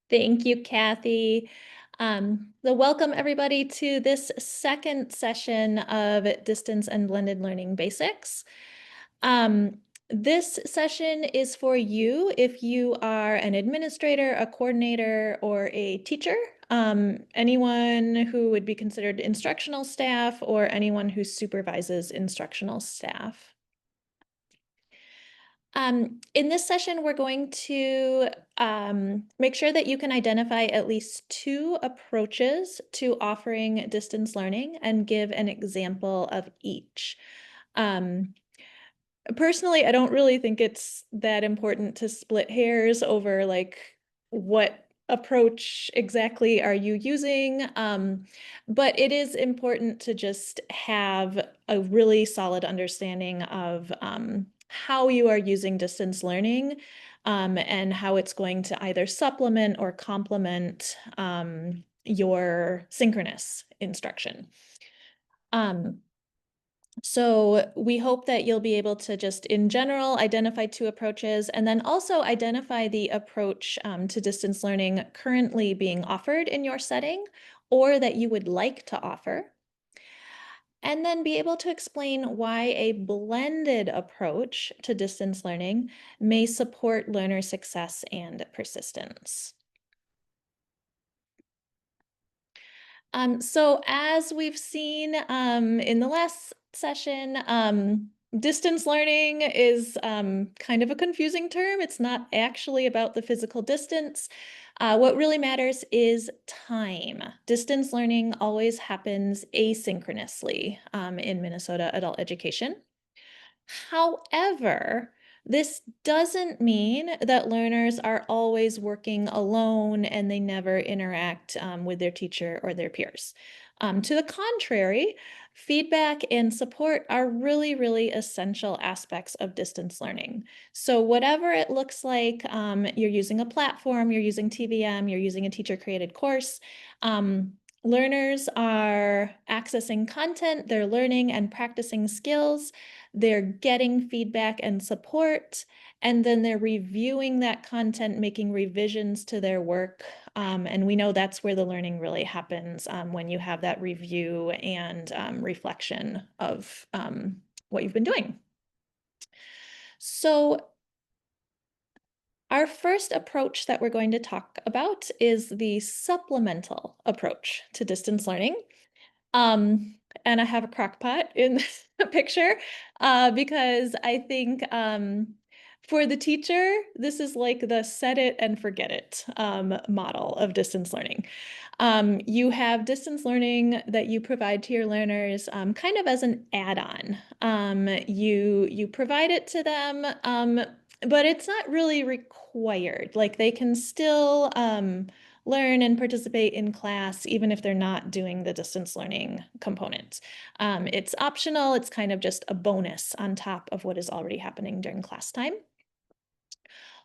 Thank you, Kathy. So welcome everybody to this second session of Distance and Blended Learning Basics. This session is for you if you are an administrator, a coordinator, or a teacher, anyone who would be considered instructional staff, or anyone who supervises instructional staff. In this session, we're going to make sure that you can identify at least 2 approaches to offering distance learning and give an example of each. Personally, I don't really think it's that important to split hairs over like what approach exactly are you using, but it is important to just have a really solid understanding of how you are using distance learning, and how it's going to either supplement or complement your synchronous instruction. So we hope that you'll be able to just in general identify 2 approaches and then also identify the approach to distance learning currently being offered in your setting or that you would like to offer. And then be able to explain why a blended approach to distance learning may support learner success and persistence. So as we've seen in the last session, distance learning is kind of a confusing term. It's not actually about the physical distance. What really matters is time. Distance learning always happens asynchronously in Minnesota adult education. However, this doesn't mean that learners are always working alone and they never interact with their teacher or their peers. To the contrary, feedback and support are really, really essential aspects of distance learning. So whatever it looks like, you're using a platform, you're using TVM, you're using a teacher-created course, learners are accessing content, they're learning and practicing skills, they're getting feedback and support, and then they're reviewing that content, making revisions to their work. And we know that's where the learning really happens, when you have that review and reflection of what you've been doing. So our first approach that we're going to talk about is the supplemental approach to distance learning. And I have a crock pot in the picture because I think for the teacher, this is like the set it and forget it model of distance learning. You have distance learning that you provide to your learners kind of as an add-on. You provide it to them, but it's not really required. Like they can still learn and participate in class, even if they're not doing the distance learning component. It's optional. It's kind of just a bonus on top of what is already happening during class time.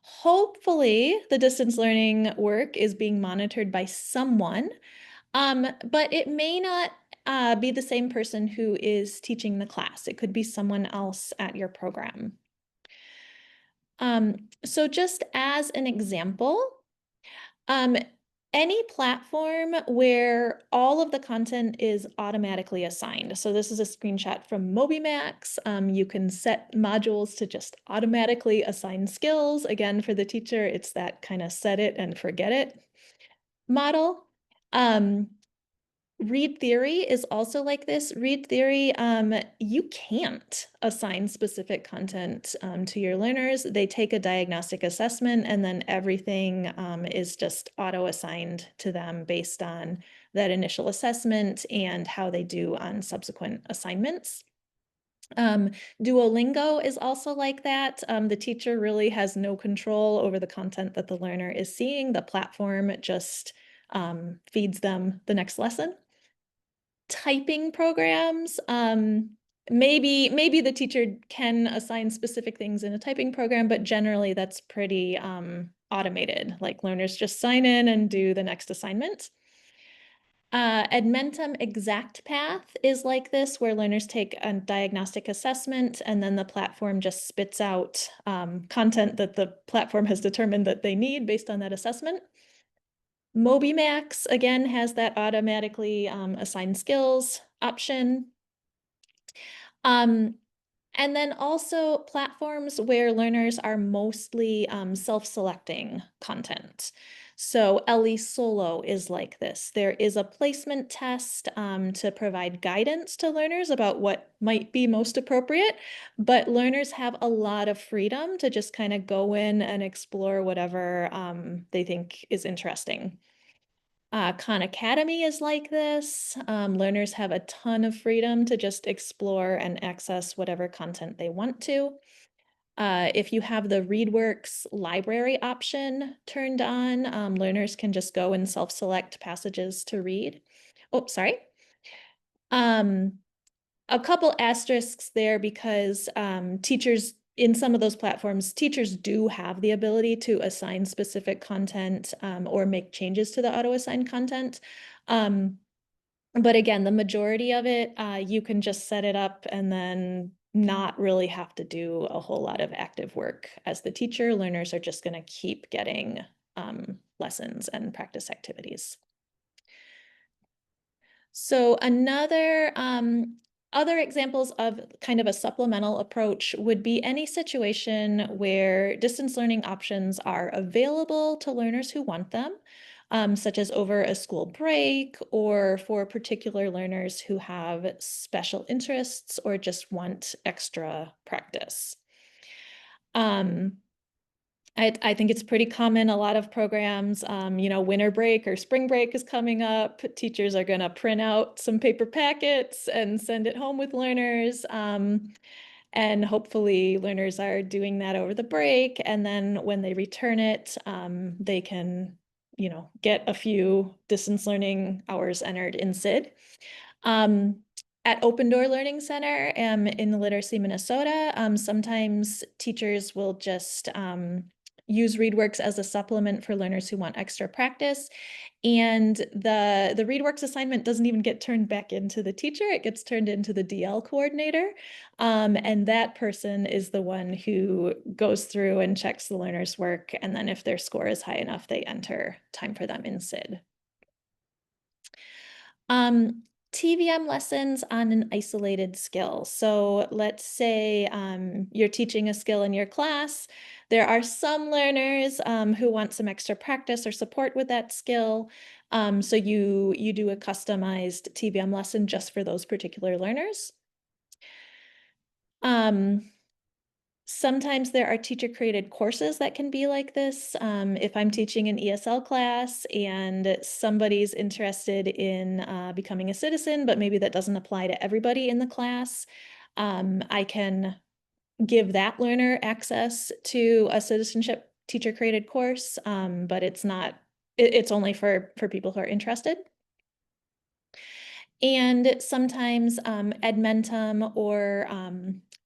Hopefully, the distance learning work is being monitored by someone, but it may not be the same person who is teaching the class. It could be someone else at your program. So just as an example, any platform where all of the content is automatically assigned. So this is a screenshot from MobyMax. You can set modules to just automatically assign skills. Again, for the teacher, it's that kind of set it and forget it model. Read Theory is also like this. Read Theory, you can't assign specific content to your learners. They take a diagnostic assessment and then everything is just auto-assigned to them based on that initial assessment and how they do on subsequent assignments. Duolingo is also like that. The teacher really has no control over the content that the learner is seeing. The platform just feeds them the next lesson. Typing programs, maybe the teacher can assign specific things in a typing program, but generally that's pretty automated. Like learners just sign in and do the next assignment. Edmentum Exact Path is like this, where learners take a diagnostic assessment and then the platform just spits out content that the platform has determined that they need based on that assessment. MobyMax, again, has that automatically assigned skills option. Um, and then also platforms where learners are mostly self-selecting content. So LE Solo is like this. There is a placement test to provide guidance to learners about what might be most appropriate, but learners have a lot of freedom to just kind of go in and explore whatever they think is interesting. Khan Academy is like this. Learners have a ton of freedom to just explore and access whatever content they want to. If you have the ReadWorks library option turned on, learners can just go and self-select passages to read. Oh, sorry. A couple asterisks there because teachers in some of those platforms, teachers do have the ability to assign specific content or make changes to the auto-assigned content. But again, the majority of it, you can just set it up and then not really have to do a whole lot of active work as the teacher. Learners are just going to keep getting lessons and practice activities. So another other examples of kind of a supplemental approach would be any situation where distance learning options are available to learners who want them, such as over a school break or for particular learners who have special interests or just want extra practice. I think it's pretty common. A lot of programs, winter break or spring break is coming up. Teachers are going to print out some paper packets and send it home with learners. And hopefully learners are doing that over the break. And then when they return it, they can, get a few distance learning hours entered in SID. At Open Door Learning Center in Literacy, Minnesota, sometimes teachers will just use ReadWorks as a supplement for learners who want extra practice. And the ReadWorks assignment doesn't even get turned back into the teacher, it gets turned into the DL coordinator. And that person is the one who goes through and checks the learner's work. And then if their score is high enough, they enter time for them in SID. TVM lessons on an isolated skill. So let's say you're teaching a skill in your class. There are some learners who want some extra practice or support with that skill. So you do a customized TVM lesson just for those particular learners. Sometimes there are teacher-created courses that can be like this. If I'm teaching an ESL class and somebody's interested in becoming a citizen, but maybe that doesn't apply to everybody in the class, I can give that learner access to a citizenship teacher-created course, but it's only for people who are interested. And sometimes Edmentum or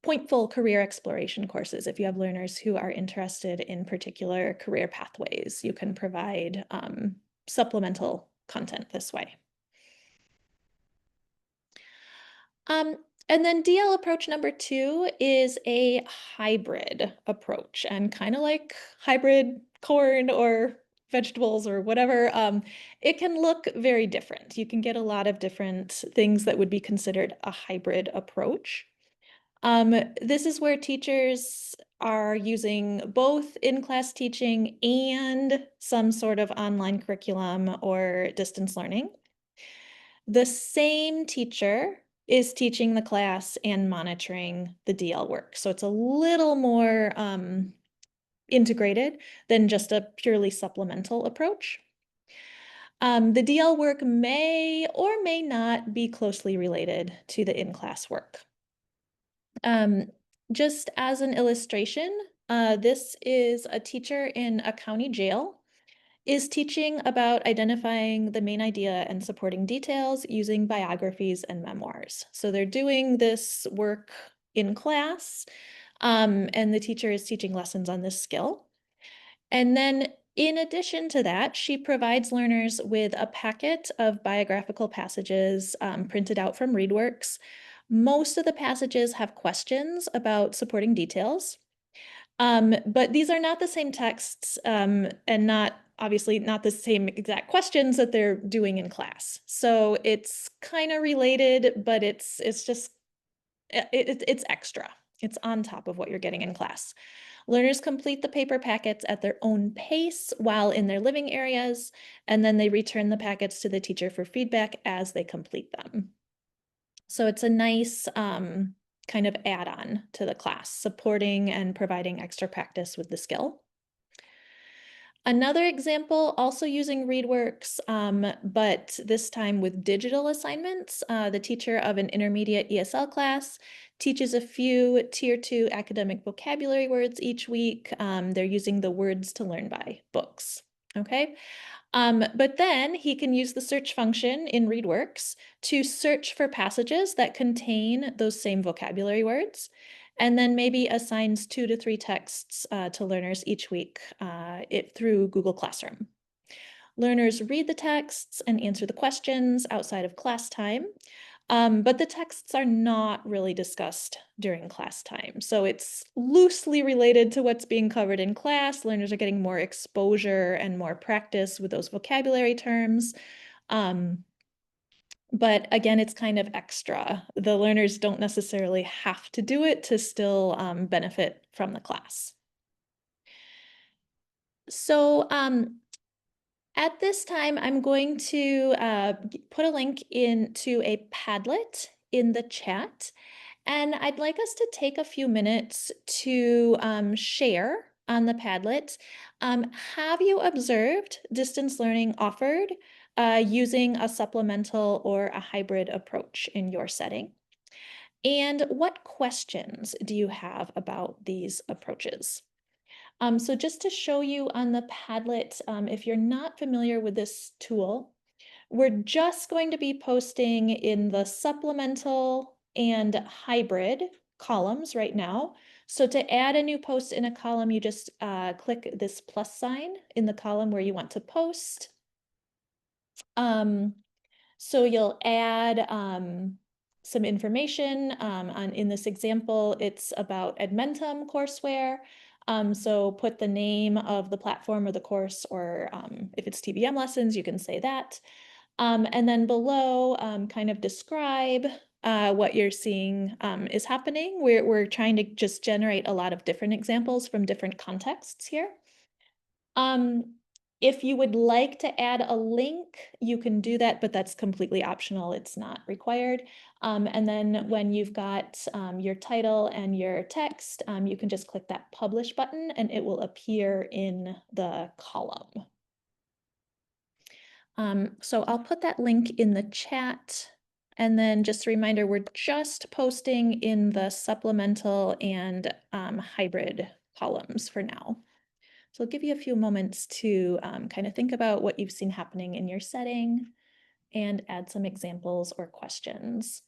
Pointful career exploration courses. If you have learners who are interested in particular career pathways, you can provide supplemental content this way. And then DL approach number 2 is a hybrid approach, and kind of like hybrid corn or vegetables or whatever, it can look very different. You can get a lot of different things that would be considered a hybrid approach. This is where teachers are using both in-class teaching and some sort of online curriculum or distance learning. The same teacher is teaching the class and monitoring the DL work. So it's a little more integrated than just a purely supplemental approach. The DL work may or may not be closely related to the in-class work. Just as an illustration, this is a teacher in a county jail is teaching about identifying the main idea and supporting details using biographies and memoirs. So they're doing this work in class, and the teacher is teaching lessons on this skill. And then In addition to that, she provides learners with a packet of biographical passages printed out from ReadWorks. Most of the passages have questions about supporting details, but these are not the same texts and obviously not the same exact questions that they're doing in class. So it's kind of related, but it's just it's extra. It's on top of what you're getting in class. Learners complete the paper packets at their own pace while in their living areas, and then they return the packets to the teacher for feedback as they complete them. So it's a nice kind of add-on to the class, supporting and providing extra practice with the skill. Another example, also using ReadWorks, but this time with digital assignments. The teacher of an intermediate ESL class teaches a few Tier 2 academic vocabulary words each week. They're using the Words to Learn By books, okay? But then he can use the search function in ReadWorks to search for passages that contain those same vocabulary words, and then maybe assigns 2 to 3 texts to learners each week through Google Classroom. Learners read the texts and answer the questions outside of class time, but the texts are not really discussed during class time. So it's loosely related to what's being covered in class. Learners are getting more exposure and more practice with those vocabulary terms. But again, it's kind of extra. The learners don't necessarily have to do it to still benefit from the class. So at this time, I'm going to put a link into a Padlet in the chat. And I'd like us to take a few minutes to share on the Padlet. Have you observed distance learning offered using a supplemental or a hybrid approach in your setting? And what questions do you have about these approaches? So just to show you on the Padlet, if you're not familiar with this tool, we're just going to be posting in the supplemental and hybrid columns right now. So to add a new post in a column, you just click this plus sign in the column where you want to post. So you'll add some information in this example, it's about Edmentum courseware. So put the name of the platform or the course, or if it's TBM lessons, you can say that. And then below, kind of describe what you're seeing is happening. We're trying to just generate a lot of different examples from different contexts here. If you would like to add a link, you can do that, but that's completely optional. It's not required. And then when you've got your title and your text, you can just click that publish button and it will appear in the column. So I'll put that link in the chat. And then just a reminder, we're just posting in the supplemental and hybrid columns for now. So I'll give you a few moments to kind of think about what you've seen happening in your setting and add some examples or questions.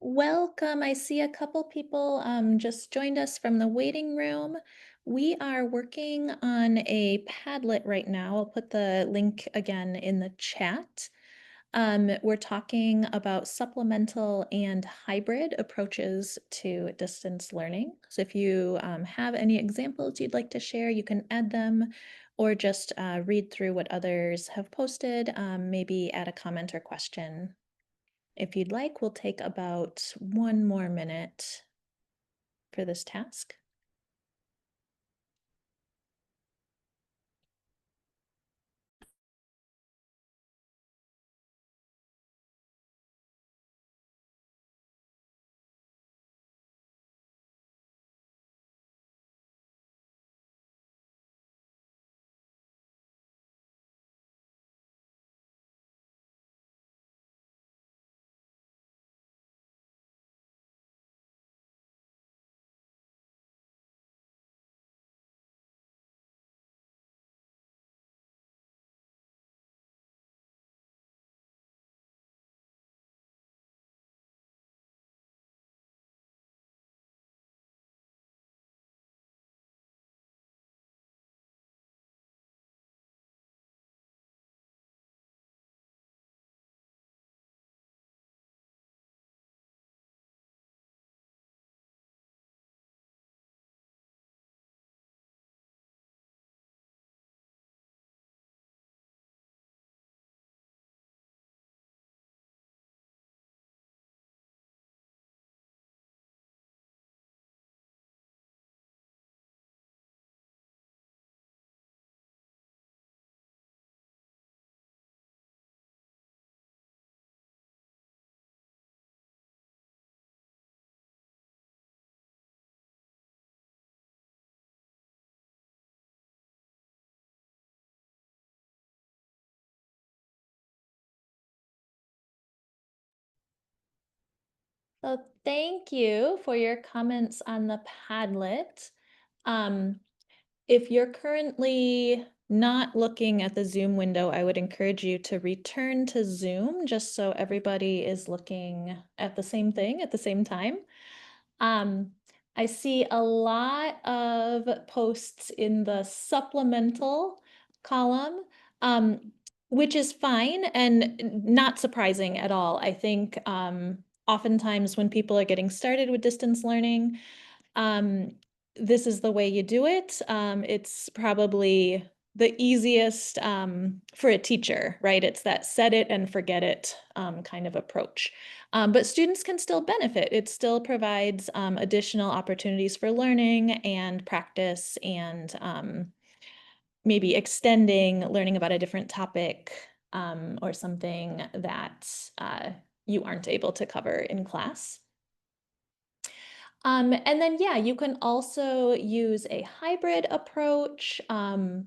Welcome. I see a couple people just joined us from the waiting room. We are working on a Padlet right now. I'll put the link again in the chat. We're talking about supplemental and hybrid approaches to distance learning. So if you have any examples you'd like to share, you can add them or just read through what others have posted, maybe add a comment or question. If you'd like, we'll take about 1 more minute for this task. So thank you for your comments on the Padlet. Um, if you're currently not looking at the Zoom window, I would encourage you to return to Zoom just so everybody is looking at the same thing at the same time. Um, I see a lot of posts in the supplemental column, which is fine and not surprising at all. I think oftentimes when people are getting started with distance learning, um, this is the way you do it. It's probably the easiest for a teacher, right? It's that set it and forget it kind of approach. But students can still benefit. It still provides additional opportunities for learning and practice and maybe extending learning about a different topic or something that you aren't able to cover in class. And then, yeah, you can also use a hybrid approach. Khan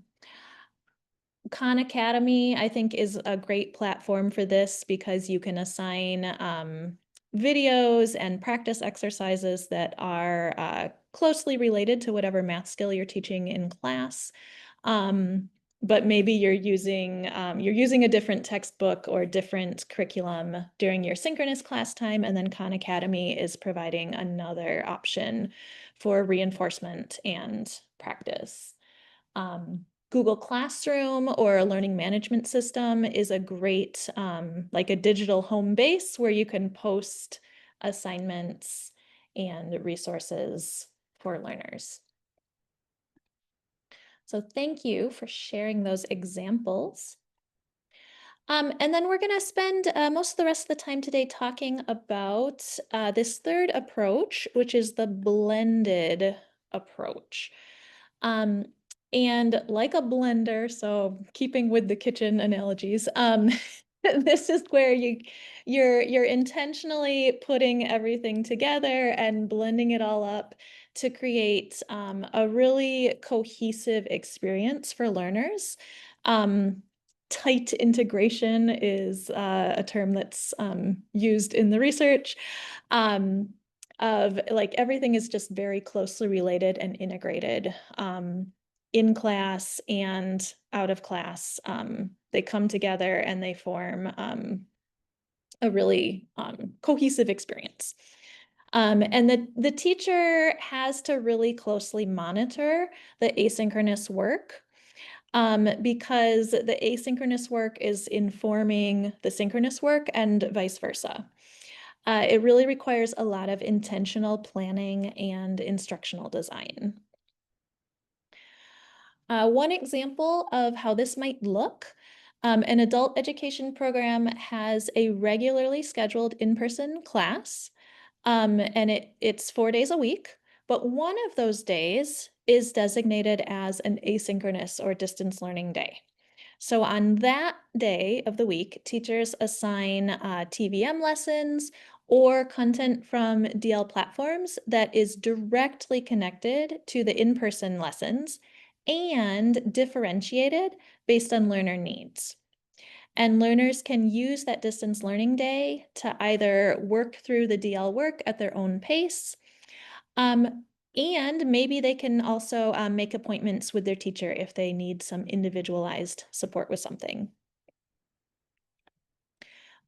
Academy, I think, is a great platform for this because you can assign videos and practice exercises that are closely related to whatever math skill you're teaching in class. But maybe you're using a different textbook or different curriculum during your synchronous class time, and then Khan Academy is providing another option for reinforcement and practice. Google Classroom or a learning management system is a great, like a digital home base where you can post assignments and resources for learners. So thank you for sharing those examples. And then we're going to spend most of the rest of the time today talking about this third approach, which is the blended approach. Um, and like a blender, so keeping with the kitchen analogies, this is where you're intentionally putting everything together and blending it all up to create a really cohesive experience for learners. Tight integration is a term that's used in the research. Of like everything is just very closely related and integrated in class and out of class. They come together and they form a really cohesive experience. And the teacher has to really closely monitor the asynchronous work because the asynchronous work is informing the synchronous work and vice versa. It really requires a lot of intentional planning and instructional design. One example of how this might look, an adult education program has a regularly scheduled in-person class, and it's 4 days a week, but one of those days is designated as an asynchronous or distance learning day. So on that day of the week, teachers assign TVM lessons or content from DL platforms that is directly connected to the in-person lessons and differentiated based on learner needs. And learners can use that distance learning day to either work through the DL work at their own pace, and maybe they can also make appointments with their teacher if they need some individualized support with something.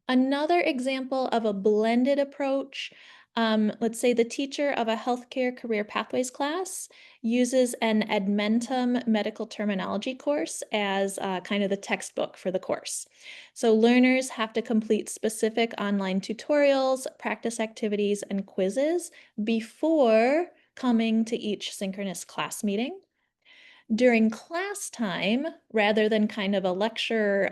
Another example of a blended approach, let's say the teacher of a healthcare career pathways class uses an Edmentum medical terminology course as kind of the textbook for the course. So learners have to complete specific online tutorials, practice activities, and quizzes before coming to each synchronous class meeting. During class time, rather than kind of a lecture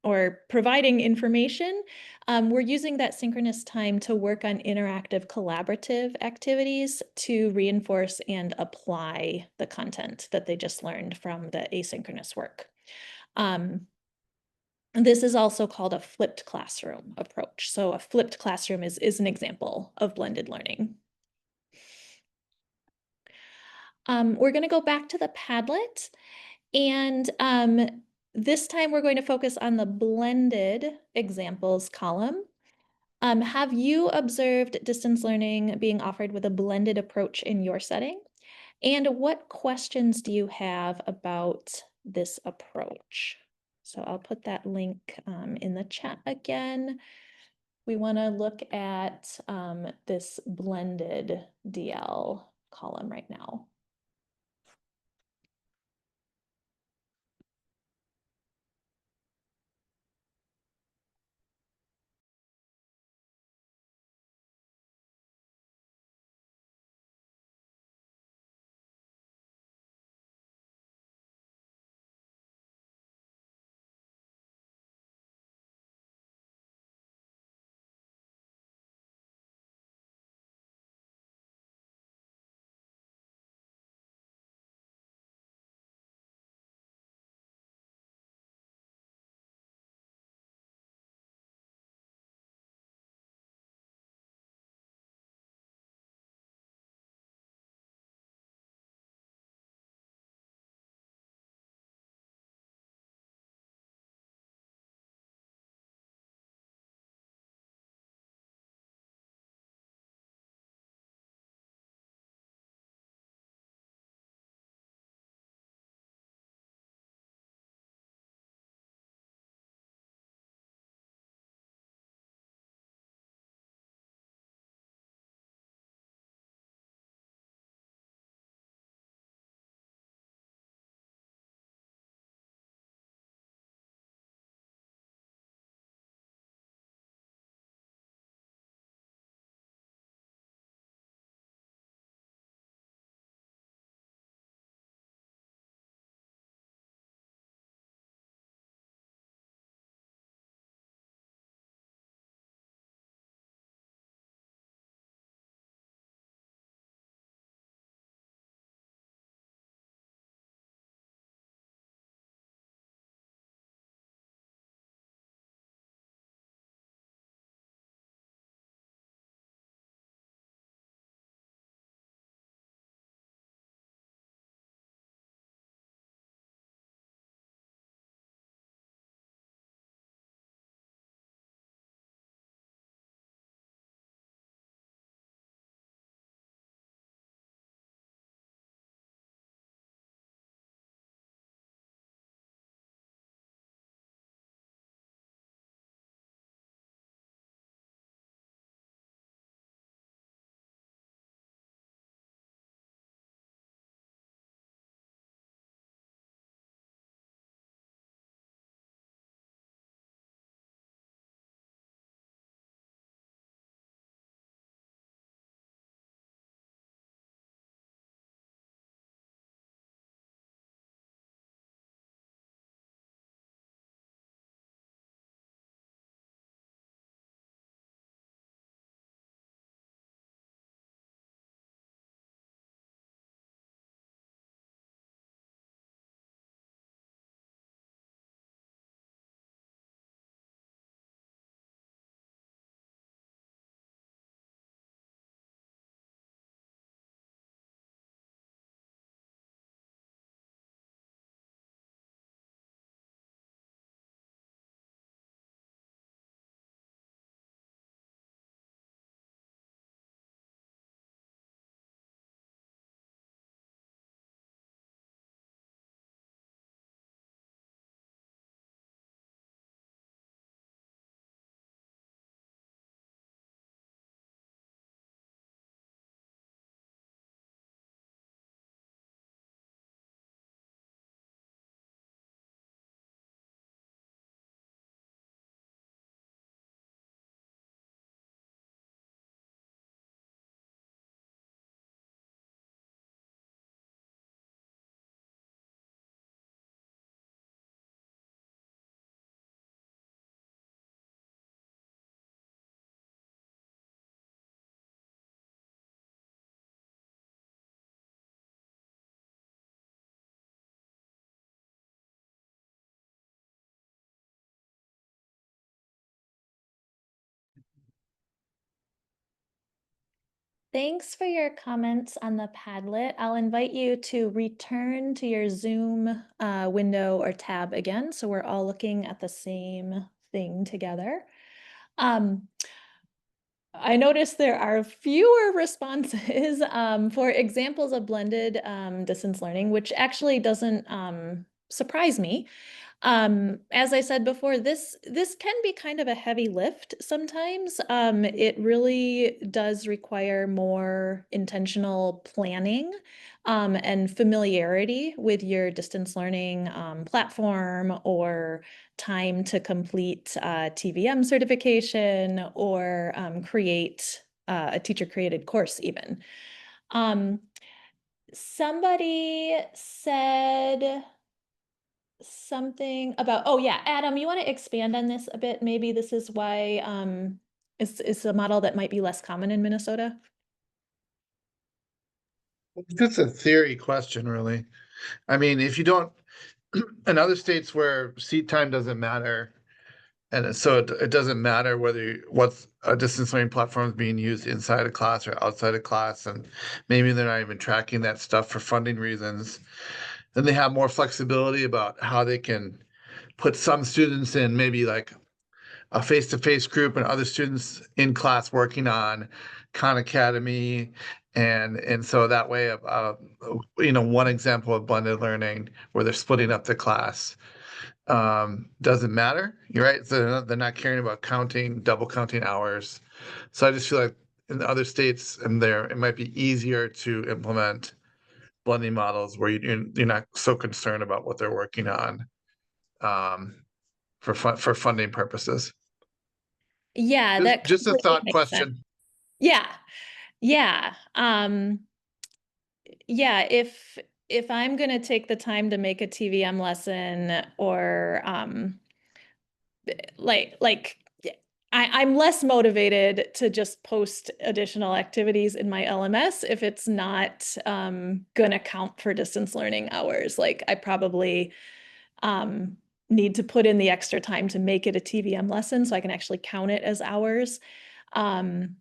or providing information, we're using that synchronous time to work on interactive collaborative activities to reinforce and apply the content that they just learned from the asynchronous work. This is also called a flipped classroom approach. So a flipped classroom is an example of blended learning. We're going to go back to the Padlet, and this time we're going to focus on the blended examples column. Have you observed distance learning being offered with a blended approach in your setting? And what questions do you have about this approach? So I'll put that link in the chat again. We want to look at this blended DL column right now. Thanks for your comments on the Padlet. I'll invite you to return to your Zoom window or tab again, so we're all looking at the same thing together. I noticed there are fewer responses for examples of blended distance learning, which actually doesn't surprise me. As I said before, this can be kind of a heavy lift sometimes. It really does require more intentional planning and familiarity with your distance learning platform, or time to complete TVM certification, or create a teacher-created course even. Somebody said something about, oh yeah, Adam, you want to expand on this a bit? Maybe this is why it's a model that might be less common in Minnesota. It's just a theory question, really. I mean, if you don't, in other states where seat time doesn't matter, and so it doesn't matter whether what a distance learning platform is being used inside a class or outside a class, and maybe they're not even tracking that stuff for funding reasons, then they have more flexibility about how they can put some students in maybe like a face-to-face group and other students in class working on Khan Academy. And so that way, one example of blended learning where they're splitting up the class doesn't matter. You're right. So they're not caring about counting, double counting hours. So I just feel like in the other states and there, it might be easier to implement blending models where you're not so concerned about what they're working on um, for funding purposes. Yeah, Just that just a completely thought makes sense. question. Yeah, yeah. Yeah, if I'm gonna take the time to make a TVM lesson, or like I'm less motivated to just post additional activities in my LMS if it's not gonna count for distance learning hours. Like I probably um, need to put in the extra time to make it a TVM lesson so I can actually count it as hours. Um,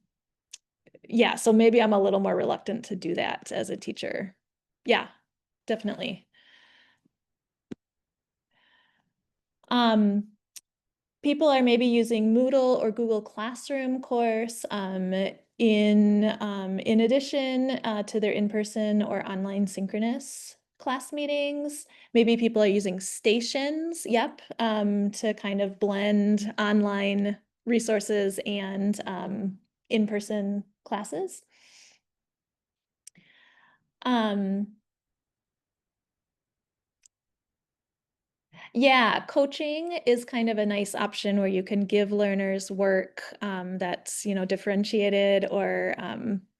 yeah, so maybe I'm a little more reluctant to do that as a teacher. Yeah, definitely. Um, People are maybe using Moodle or Google Classroom course in addition to their in-person or online synchronous class meetings. Maybe people are using stations, yep, to kind of blend online resources and in-person classes. Um, Yeah, coaching is kind of a nice option where you can give learners work that's, differentiated or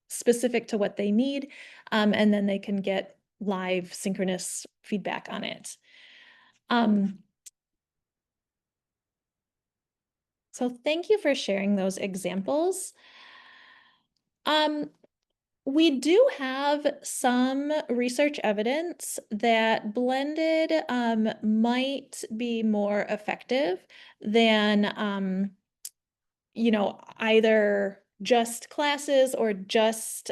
specific to what they need, and then they can get live synchronous feedback on it. Um, so thank you for sharing those examples. Um, we do have some research evidence that blended might be more effective than either just classes or just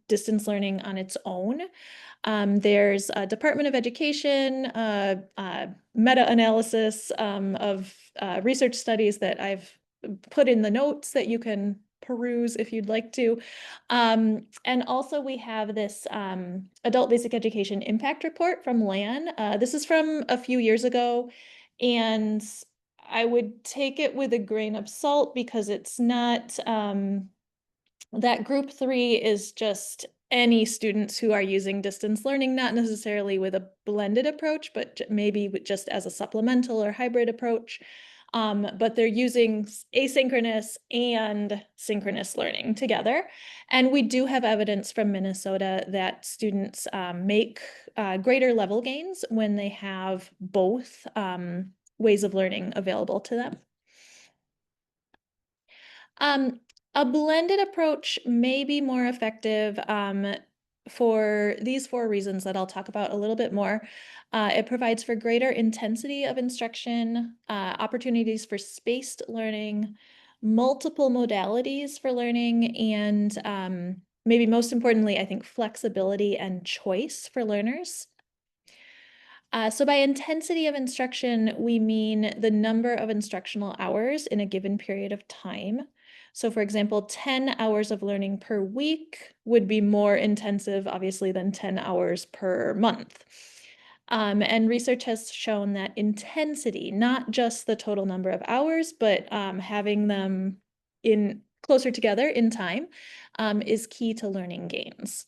distance learning on its own. There's a Department of Education meta-analysis of research studies that I've put in the notes that you can peruse if you'd like to. And also we have this Adult Basic Education Impact Report from LAN. This is from a few years ago, and I would take it with a grain of salt because it's not that group 3 is just any students who are using distance learning, not necessarily with a blended approach, but maybe just as a supplemental or hybrid approach. But they're using asynchronous and synchronous learning together. And we do have evidence from Minnesota that students make greater level gains when they have both ways of learning available to them. A blended approach may be more effective for these 4 reasons that I'll talk about a little bit more. It provides for greater intensity of instruction, opportunities for spaced learning, multiple modalities for learning, and maybe most importantly, I think flexibility and choice for learners. So by intensity of instruction, we mean the number of instructional hours in a given period of time. So for example, 10 hours of learning per week would be more intensive, obviously, than 10 hours per month. And research has shown that intensity, not just the total number of hours, but having them in closer together in time, is key to learning gains.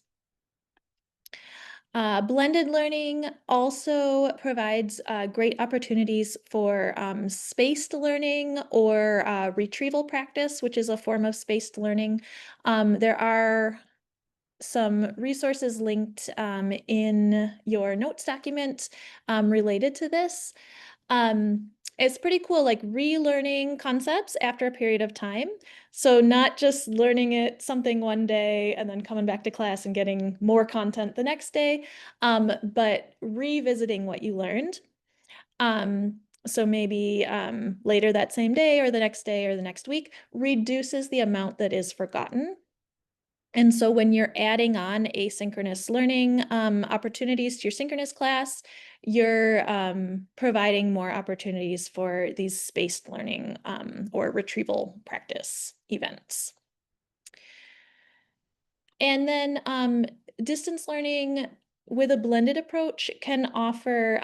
Blended learning also provides great opportunities for spaced learning or retrieval practice, which is a form of spaced learning. There are some resources linked in your notes document related to this. It's pretty cool, like relearning concepts after a period of time. So not just learning it something one day and then coming back to class and getting more content the next day, but revisiting what you learned. So maybe later that same day or the next day or the next week reduces the amount that is forgotten. And so when you're adding on asynchronous learning opportunities to your synchronous class, you're providing more opportunities for these spaced learning or retrieval practice events. And then distance learning with a blended approach can offer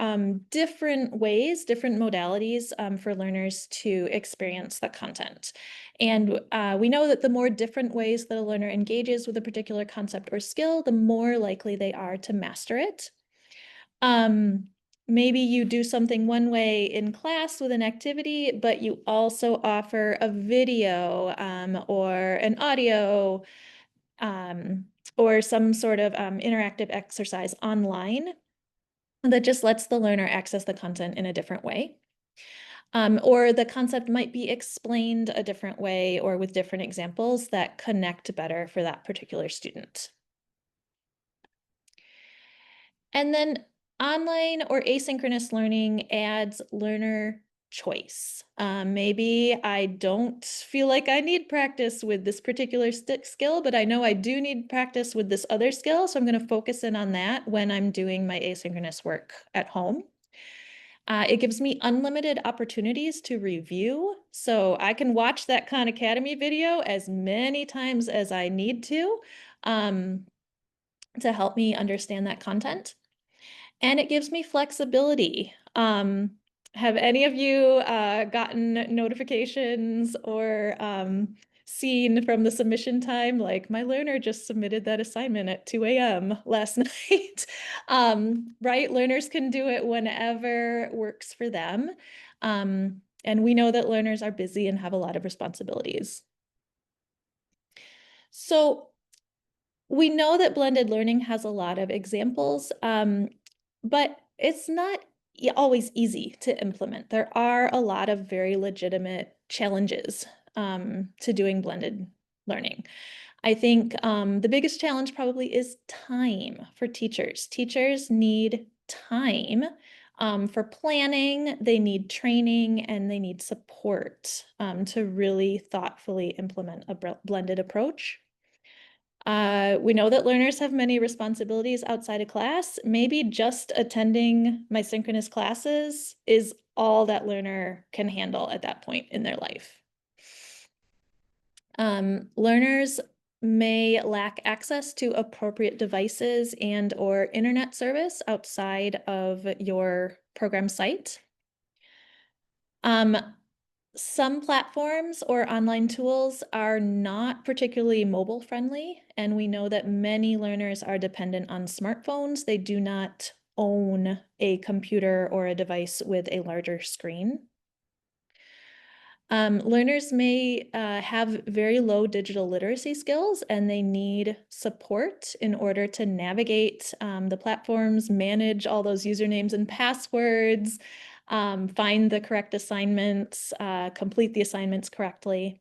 different ways, different modalities for learners to experience the content. And we know that the more different ways that a learner engages with a particular concept or skill, the more likely they are to master it. Maybe you do something one way in class with an activity, but you also offer a video or an audio um, or some sort of interactive exercise online that just lets the learner access the content in a different way. Or the concept might be explained a different way or with different examples that connect better for that particular student. And then online or asynchronous learning adds learner choice. Maybe I don't feel like I need practice with this particular skill, but I know I do need practice with this other skill. So I'm going to focus in on that when I'm doing my asynchronous work at home. It gives me unlimited opportunities to review. So I can watch that Khan Academy video as many times as I need um, to help me understand that content. And it gives me flexibility. Have any of you gotten notifications or seen from the submission time, like my learner just submitted that assignment at 2 a.m. last night? Right? Learners can do it whenever works for them. And we know that learners are busy and have a lot of responsibilities. So we know that blended learning has a lot of examples, but it's not always easy to implement. There are a lot of very legitimate challenges to doing blended learning. I think the biggest challenge probably is time for teachers. Teachers need time for planning, they need training, and they need support to really thoughtfully implement a blended approach. We know that learners have many responsibilities outside of class. Maybe just attending my synchronous classes is all that learner can handle at that point in their life. Learners may lack access to appropriate devices and or internet service outside of your program site. Some platforms or online tools are not particularly mobile friendly, and we know that many learners are dependent on smartphones. They do not own a computer or a device with a larger screen. Learners may have very low digital literacy skills and they need support in order to navigate the platforms, manage all those usernames and passwords, find the correct assignments, complete the assignments correctly.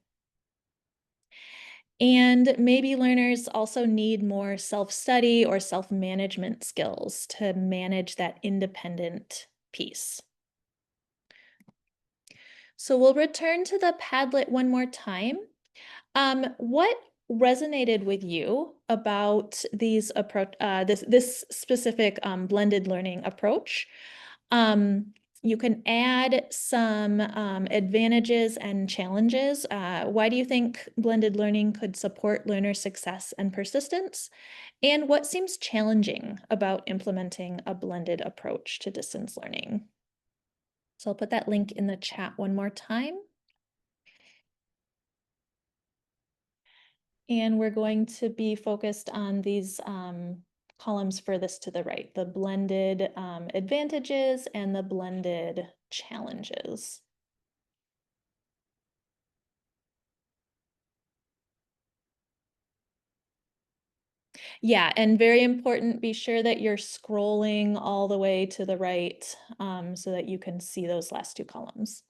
And maybe learners also need more self-study or self-management skills to manage that independent piece. So we'll return to the Padlet one more time. What resonated with you about these approach this specific blended learning approach. You can add some advantages and challenges. Why do you think blended learning could support learner success and persistence? And what seems challenging about implementing a blended approach to distance learning? So I'll put that link in the chat one more time. And we're going to be focused on these columns furthest to the right, the blended advantages and the blended challenges. Yeah, and very important, be sure that you're scrolling all the way to the right so that you can see those last two columns.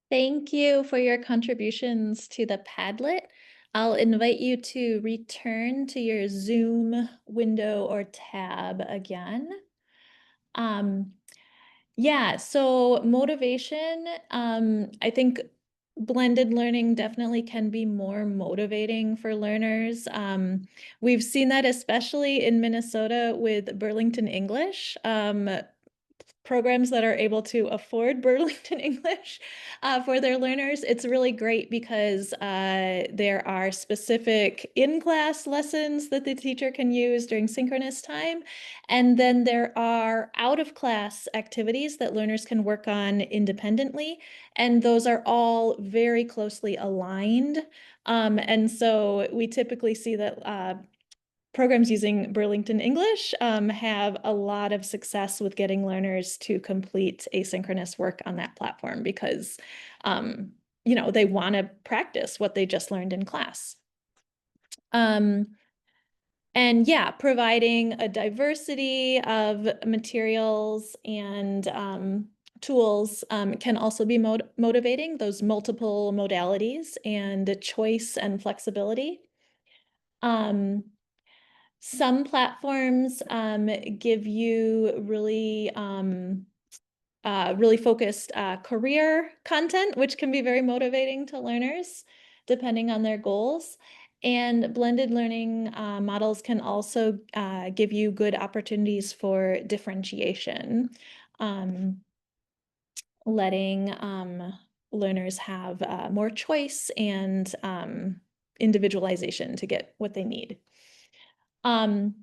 Thank you for your contributions to the Padlet. I'll invite you to return to your Zoom window or tab again. Um, yeah, so motivation, I think blended learning definitely can be more motivating for learners. We've seen that especially in Minnesota with Burlington English. Programs that are able to afford Burlington English for their learners. It's really great because there are specific in-class lessons that the teacher can use during synchronous time. And then there are out-of-class activities that learners can work on independently. And those are all very closely aligned. And so we typically see that programs using Burlington English have a lot of success with getting learners to complete asynchronous work on that platform because, they want to practice what they just learned in class. And yeah, providing a diversity of materials and tools can also be motivating, those multiple modalities and choice and flexibility. Um, Some platforms give you really focused career content, which can be very motivating to learners, depending on their goals. And blended learning models can also give you good opportunities for differentiation, um, letting learners have more choice and individualization to get what they need. Um,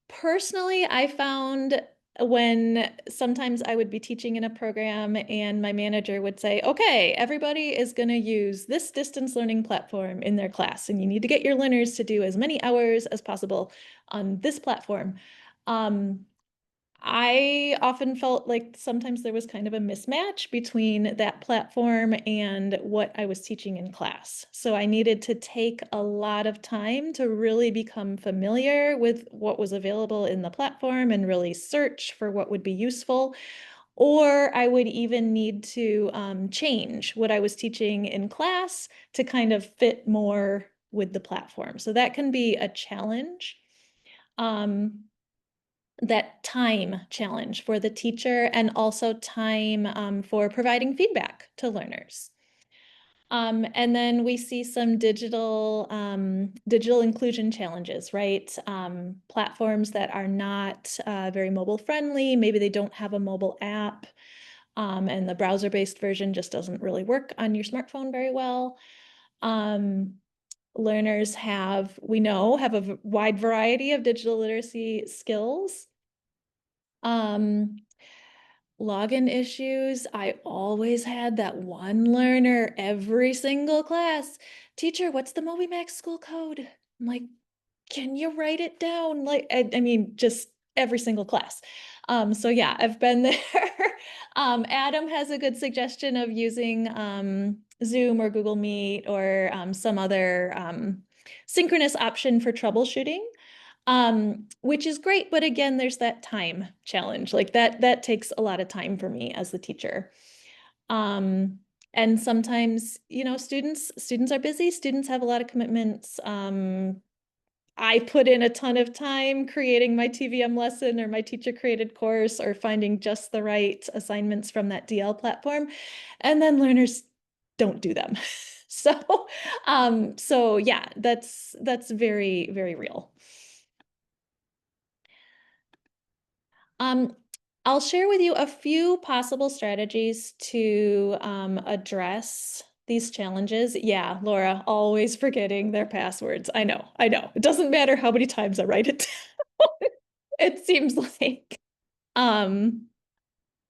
Personally, I found when sometimes I would be teaching in a program and my manager would say, okay, everybody is going to use this distance learning platform in their class, and you need to get your learners to do as many hours as possible on this platform. Um, I often felt like sometimes there was kind of a mismatch between that platform and what I was teaching in class. So I needed to take a lot of time to really become familiar with what was available in the platform and really search for what would be useful. Or I would even need to change what I was teaching in class to kind of fit more with the platform. So that can be a challenge. Um, that time challenge for the teacher and also time for providing feedback to learners. And then we see some digital inclusion challenges, right? Platforms that are not very mobile friendly. Maybe they don't have a mobile app, and the browser-based version just doesn't really work on your smartphone very well. Learners we know, have a wide variety of digital literacy skills. Um, Login issues. I always had that one learner every single class. Teacher, what's the MobiMax school code? I'm like, can you write it down? Like, I mean, just every single class. So yeah, I've been there. Adam has a good suggestion of using Zoom or Google Meet or some other synchronous option for troubleshooting. Which is great, but again, there's that time challenge. Like that takes a lot of time for me as the teacher. Um, and sometimes, students are busy, students have a lot of commitments. I put in a ton of time creating my TVM lesson or my teacher created course or finding just the right assignments from that DL platform. And then learners don't do them. So yeah, that's very, very real. Um, I'll share with you a few possible strategies to address these challenges. Yeah, Laura, always forgetting their passwords. I know, I know. It doesn't matter how many times I write it down. It seems like, um,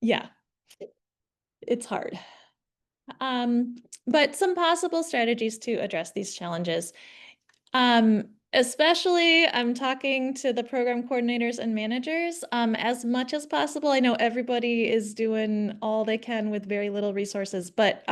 yeah, it's hard. But some possible strategies to address these challenges. Especially I'm talking to the program coordinators and managers as much as possible. I know everybody is doing all they can with very little resources, but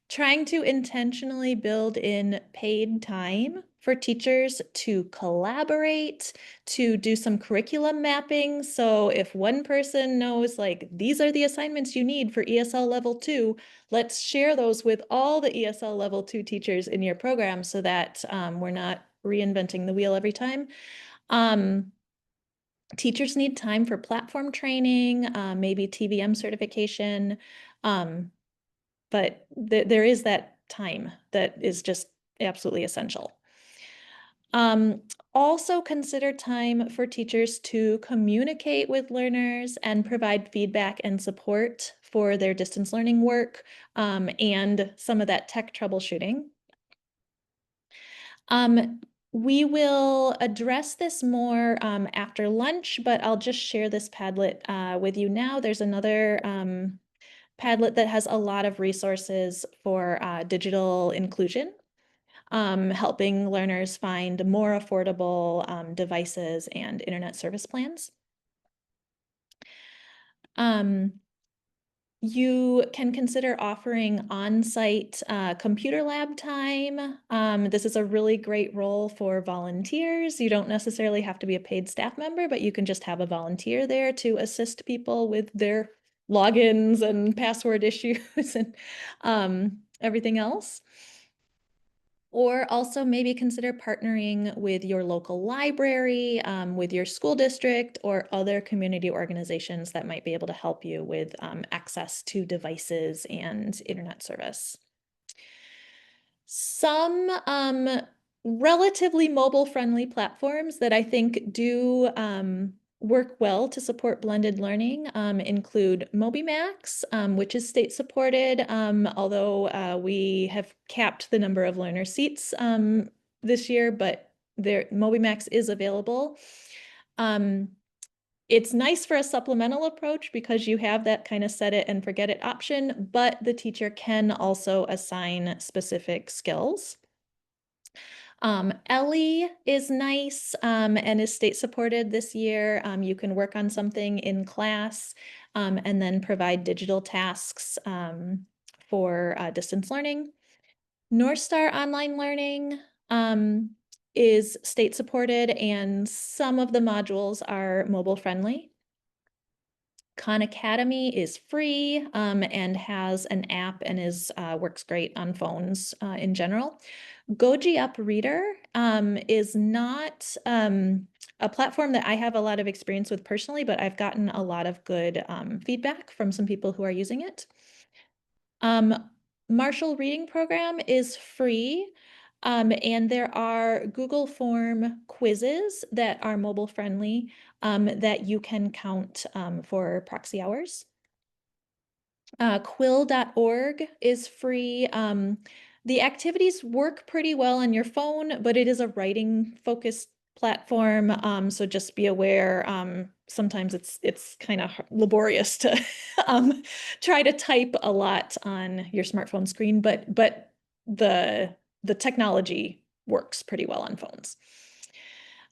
trying to intentionally build in paid time for teachers to collaborate, to do some curriculum mapping. So if one person knows like these are the assignments you need for ESL level 2, let's share those with all the ESL level 2 teachers in your program so that we're not reinventing the wheel every time. Teachers need time for platform training, maybe TVM certification, but there is that time that is just absolutely essential. Also consider time for teachers to communicate with learners and provide feedback and support for their distance learning work, and some of that tech troubleshooting. We will address this more after lunch, but I'll just share this Padlet with you now. There's another Padlet that has a lot of resources for digital inclusion, helping learners find more affordable devices and internet service plans. You can consider offering on-site computer lab time. This is a really great role for volunteers. You don't necessarily have to be a paid staff member, but you can just have a volunteer there to assist people with their logins and password issues and everything else. Or also maybe consider partnering with your local library, with your school district, or other community organizations that might be able to help you with access to devices and internet service. Some relatively mobile-friendly platforms that I think do work well to support blended learning include MobyMax, which is state supported, although we have capped the number of learner seats this year, but MobyMax is available. It's nice for a supplemental approach because you have that kind of set it and forget it option, but the teacher can also assign specific skills. Ellie is nice and is state supported this year. You can work on something in class and then provide digital tasks for distance learning. North Star Online Learning is state supported and some of the modules are mobile friendly. Khan Academy is free and has an app and works great on phones in general. Goji Up Reader is not a platform that I have a lot of experience with personally, but I've gotten a lot of good feedback from some people who are using it. Marshall Reading Program is free, and there are Google Form quizzes that are mobile friendly that you can count for proxy hours. Quill.org is free. The activities work pretty well on your phone, but it is a writing focused platform. So just be aware, sometimes it's kind of laborious to try to type a lot on your smartphone screen, but the technology works pretty well on phones.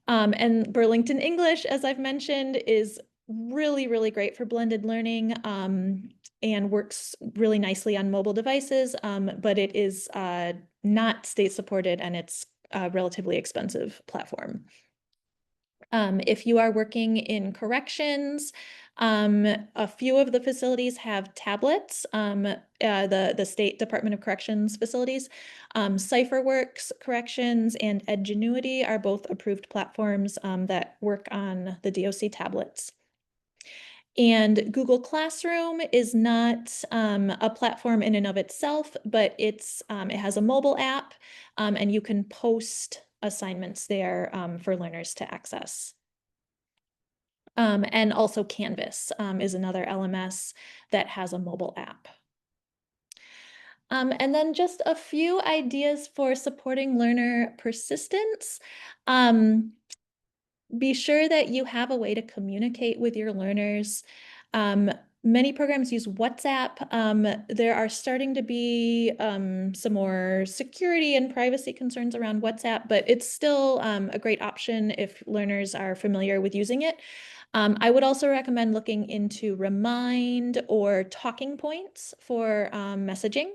And Burlington English, as I've mentioned, is really, really great for blended learning and works really nicely on mobile devices, but it is not state supported and it's a relatively expensive platform. If you are working in corrections, a few of the facilities have tablets, the State Department of Corrections facilities. CipherWorks Corrections and Edgenuity are both approved platforms that work on the DOC tablets. And Google Classroom is not a platform in and of itself, but it has a mobile app and you can post assignments there for learners to access. And also Canvas is another LMS that has a mobile app. And then just a few ideas for supporting learner persistence. Be sure that you have a way to communicate with your learners. Many programs use WhatsApp. There are starting to be some more security and privacy concerns around WhatsApp, but it's still a great option if learners are familiar with using it. I would also recommend looking into Remind or Talking Points for messaging.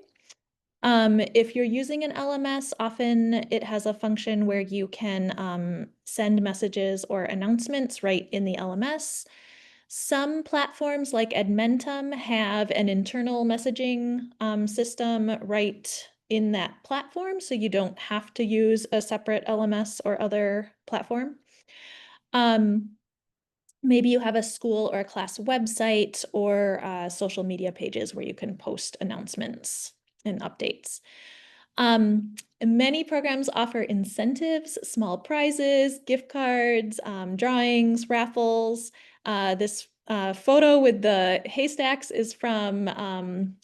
If you're using an LMS, often it has a function where you can send messages or announcements right in the LMS. Some platforms like Edmentum have an internal messaging system right in that platform, so you don't have to use a separate LMS or other platform. Maybe you have a school or a class website or social media pages where you can post announcements and updates. Many programs offer incentives, small prizes, gift cards, drawings, raffles. This photo with the haystacks is from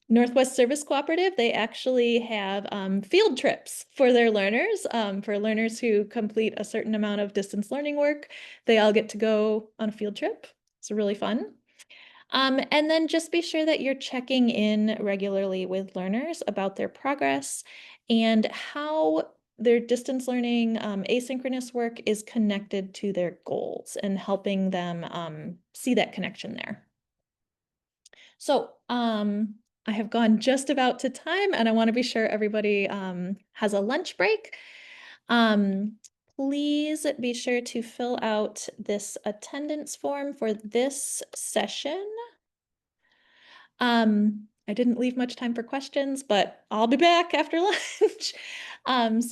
Northwest Service Cooperative. They actually have field trips for their learners. For learners who complete a certain amount of distance learning work, they all get to go on a field trip. It's really fun. And then just be sure that you're checking in regularly with learners about their progress and how their distance learning asynchronous work is connected to their goals and helping them see that connection there. So I have gone just about to time and I want to be sure everybody has a lunch break. Um, Please be sure to fill out this attendance form for this session. I didn't leave much time for questions, but I'll be back after lunch. So